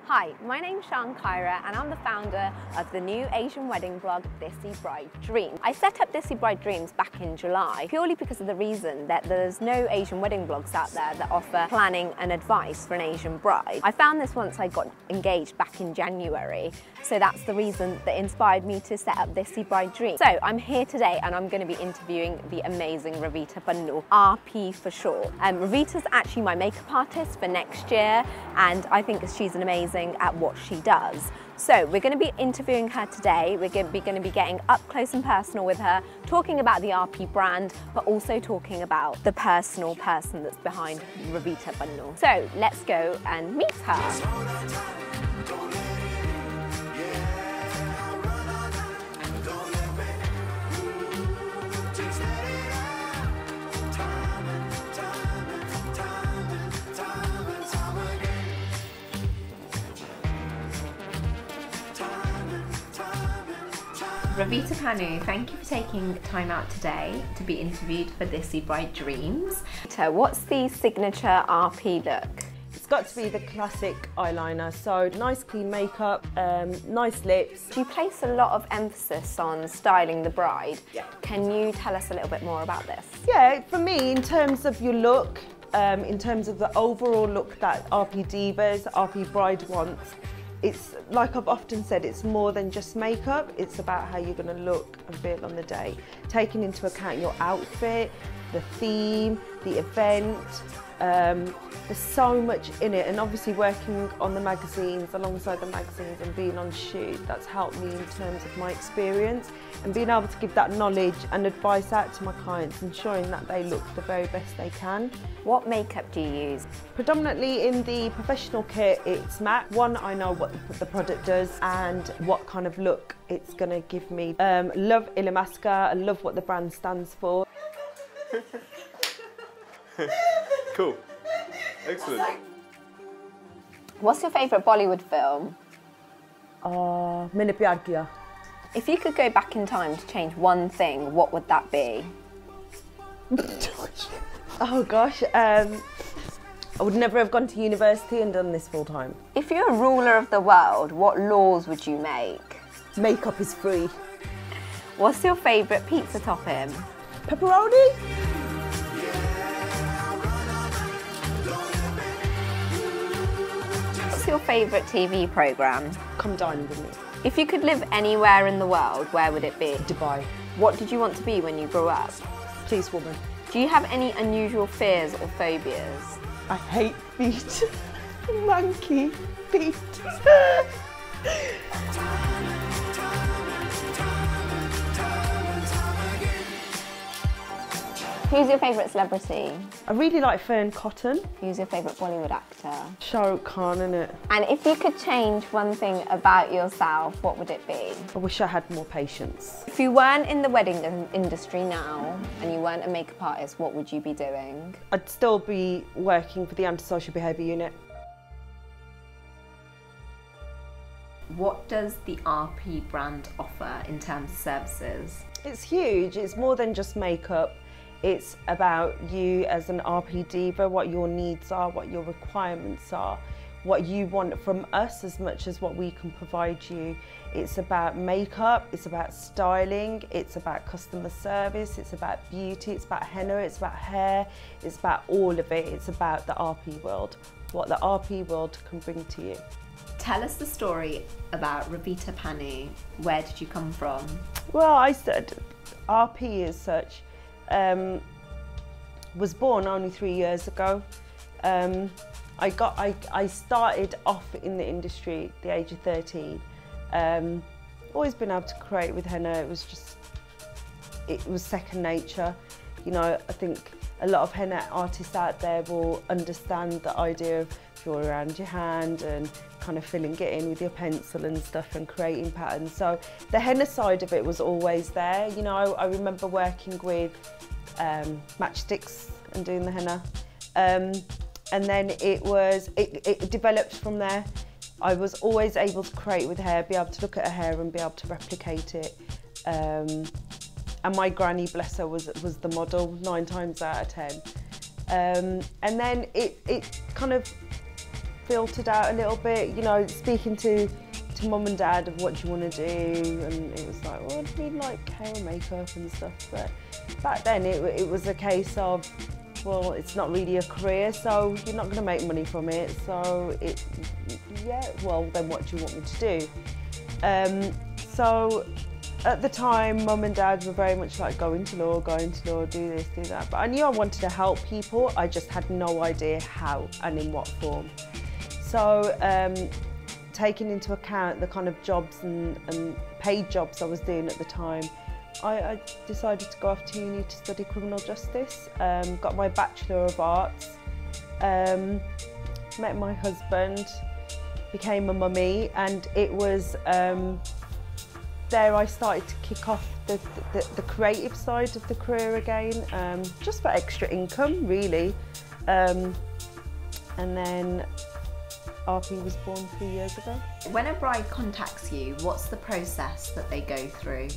Hi, my name's Sian Kyra and I'm the founder of the new Asian wedding blog, Desi Bride Dreams. I set up Desi Bride Dreams back in July purely because of the reason that there's no Asian wedding blogs out there that offer planning and advice for an Asian bride. I found this once I got engaged back in January, so that's the reason that inspired me to set up Desi Bride Dreams. So I'm here today and I'm going to be interviewing the amazing Ravita Pannu, RP for short. Ravita's actually my makeup artist for next year and I think she's an amazing at what she does. So we're going to be interviewing her today. We're going to be getting up close and personal with her, talking about the RP brand, but also talking about the personal person that's behind Ravita Pannu. So let's go and meet her. Ravita Pannu, thank you for taking time out today to be interviewed for Desi Bride Dreams. So what's the signature RP look? It's got to be the classic eyeliner, so nice clean makeup, nice lips. Do you place a lot of emphasis on styling the bride? Yeah. Can you tell us a little bit more about this? Yeah, for me, in terms of your look, in terms of the overall look that RP Divas, RP Bride wants, it's like I've often said, it's more than just makeup. It's about how you're going to look and feel on the day, taking into account your outfit, the theme, the event. There's so much in it, and obviously working on the magazines, alongside the magazines and being on shoot, that's helped me in terms of my experience and being able to give that knowledge and advice out to my clients, ensuring that they look the very best they can. What makeup do you use? Predominantly in the professional kit, it's matte. One, I know what the product does and what kind of look it's going to give me. Love Illamasqua, I love what the brand stands for. Cool. Excellent. What's your favourite Bollywood film? Maine Pyar Kiya. If you could go back in time to change one thing, what would that be? Oh gosh, I would never have gone to university and done this full time. If you're a ruler of the world, what laws would you make? Makeup is free. What's your favourite pizza topping? Pepperoni? What's your favourite TV programme? Come dine with me. If you could live anywhere in the world, where would it be? Dubai. What did you want to be when you grew up? Policewoman. Do you have any unusual fears or phobias? I hate feet. Monkey feet. Who's your favourite celebrity? I really like Fern Cotton. Who's your favourite Bollywood actor? Shah Rukh Khan, innit? And if you could change one thing about yourself, what would it be? I wish I had more patience. If you weren't in the wedding industry now and you weren't a makeup artist, what would you be doing? I'd still be working for the Antisocial Behaviour Unit. What does the RP brand offer in terms of services? It's huge. It's more than just makeup. It's about you as an RP diva, what your needs are, what your requirements are, what you want from us as much as what we can provide you. It's about makeup, it's about styling, it's about customer service, it's about beauty, it's about henna, it's about hair, it's about all of it. It's about the RP world, what the RP world can bring to you. Tell us the story about Ravita Pannu. Where did you come from? Well, I said RP as such. Was born only 3 years ago. I started off in the industry at the age of 13. Always been able to create with henna. It was second nature. You know, I think a lot of henna artists out there will understand the idea of draw around your hand and kind of filling it in with your pencil and stuff and creating patterns. So the henna side of it was always there. You know, I remember working with matchsticks and doing the henna. And then it developed from there. I was always able to create with hair, be able to look at her hair and be able to replicate it. And my granny, bless her, was the model 9 times out of 10. And then it kind of filtered out a little bit, you know, speaking to mum and dad of what do you want to do, and it was like, well, I'd really like hair and makeup and stuff, but back then it was a case of, well, it's not really a career, so you're not going to make money from it, so yeah, well, then what do you want me to do? So at the time, mum and dad were very much like, go into law, do this, do that, but I knew I wanted to help people, I just had no idea how and in what form. So taking into account the kind of jobs and paid jobs I was doing at the time, I decided to go off to uni to study criminal justice, got my Bachelor of Arts, met my husband, became a mummy, and it was there I started to kick off the creative side of the career again, just for extra income really, and then RP was born 3 years ago. When a bride contacts you, what's the process that they go through?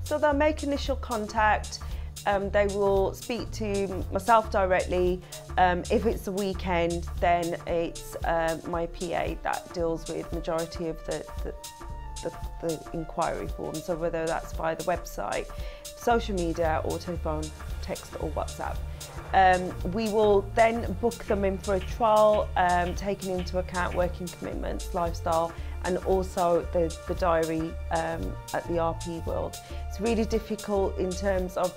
So they'll make initial contact, they will speak to myself directly. If it's a weekend, then it's my PA that deals with majority of the inquiry form. So whether that's via the website, social media, or telephone, text or WhatsApp. We will then book them in for a trial, taking into account working commitments, lifestyle, and also the diary at the RP World. It's really difficult in terms of,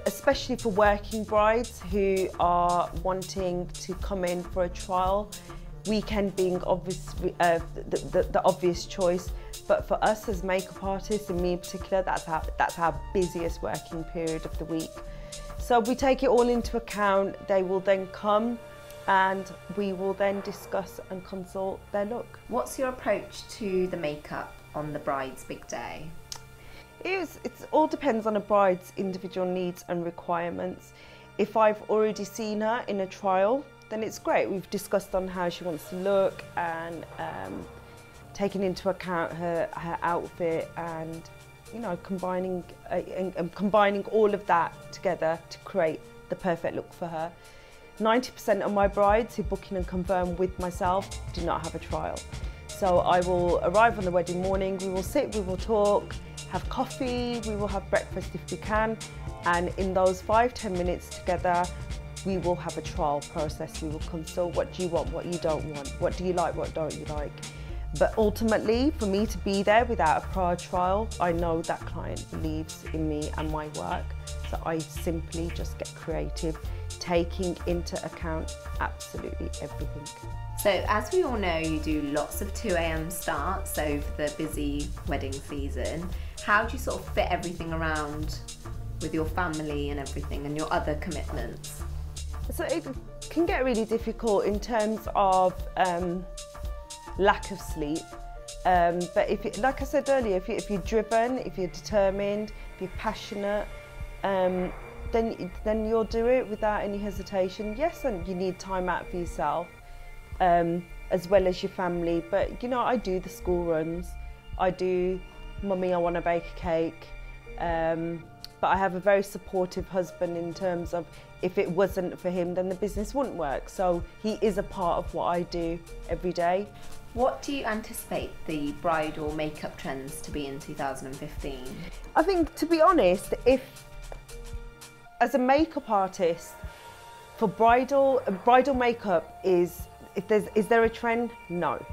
especially for working brides who are wanting to come in for a trial, weekend being obviously the obvious choice, but for us as makeup artists, and me in particular, that's our busiest working period of the week. So we take it all into account. They will then come and we will then discuss and consult their look. What's your approach to the makeup on the bride's big day? It all depends on a bride's individual needs and requirements. If I've already seen her in a trial, then it's great. We've discussed on how she wants to look and taken into account her outfit, and you know, combining all of that together to create the perfect look for her. 90% of my brides who book in and confirm with myself do not have a trial. So I will arrive on the wedding morning, we will sit, we will talk, have coffee, we will have breakfast if we can, and in those 5-10 minutes together, we will have a trial process. We will consult, what do you want, what you don't want, what do you like, what don't you like. But ultimately, for me to be there without a prior trial, I know that client believes in me and my work. So I simply just get creative, taking into account absolutely everything. So as we all know, you do lots of 2 AM starts over the busy wedding season. How do you sort of fit everything around with your family and everything and your other commitments? So it can get really difficult in terms of lack of sleep. But like I said earlier, if you're driven, if you're determined, if you're passionate, then you'll do it without any hesitation. Yes, and you need time out for yourself, as well as your family. But you know, I do the school runs. I do, mummy, I want to bake a cake. But I have a very supportive husband in terms of, if it wasn't for him, then the business wouldn't work. So he is a part of what I do every day. What do you anticipate the bridal makeup trends to be in 2015? I think, to be honest, as a makeup artist, for bridal makeup is there a trend? No.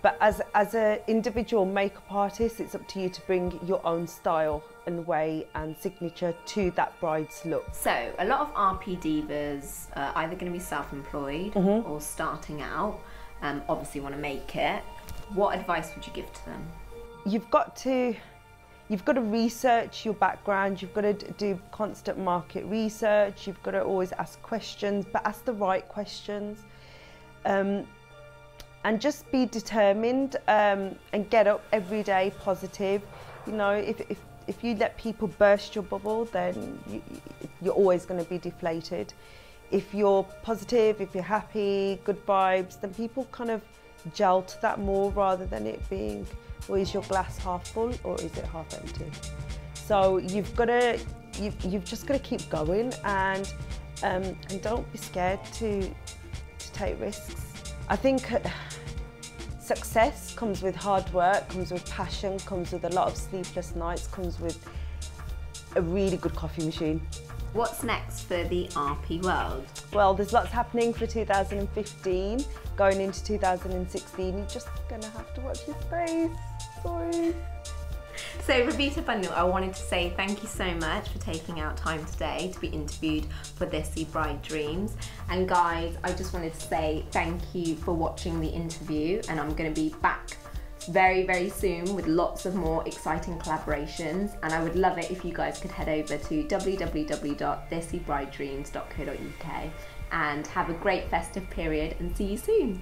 But as an individual makeup artist, it's up to you to bring your own style and way and signature to that bride's look. So a lot of RP divas are either going to be self-employed or starting out, obviously want to make it. What advice would you give to them? You've got to research your background, you've got to do constant market research, you've got to always ask questions, but ask the right questions. And just be determined and get up every day positive. You know, if you let people burst your bubble, then you're always going to be deflated. If you're positive, if you're happy, good vibes, then people kind of gel to that more, rather than it being, well, is your glass half full or is it half empty? So you've just got to keep going, and don't be scared to take risks. I think success comes with hard work, comes with passion, comes with a lot of sleepless nights, comes with a really good coffee machine. What's next for the RP world? Well, there's lots happening for 2015. Going into 2016, you're just gonna have to watch your space. Sorry. So Ravita Bundle, I wanted to say thank you so much for taking out time today to be interviewed for Desi Bride Dreams. And guys, I just wanted to say thank you for watching the interview, and I'm going to be back very soon with lots of more exciting collaborations, and I would love it if you guys could head over to www.desibridedreams.co.uk and have a great festive period, and see you soon.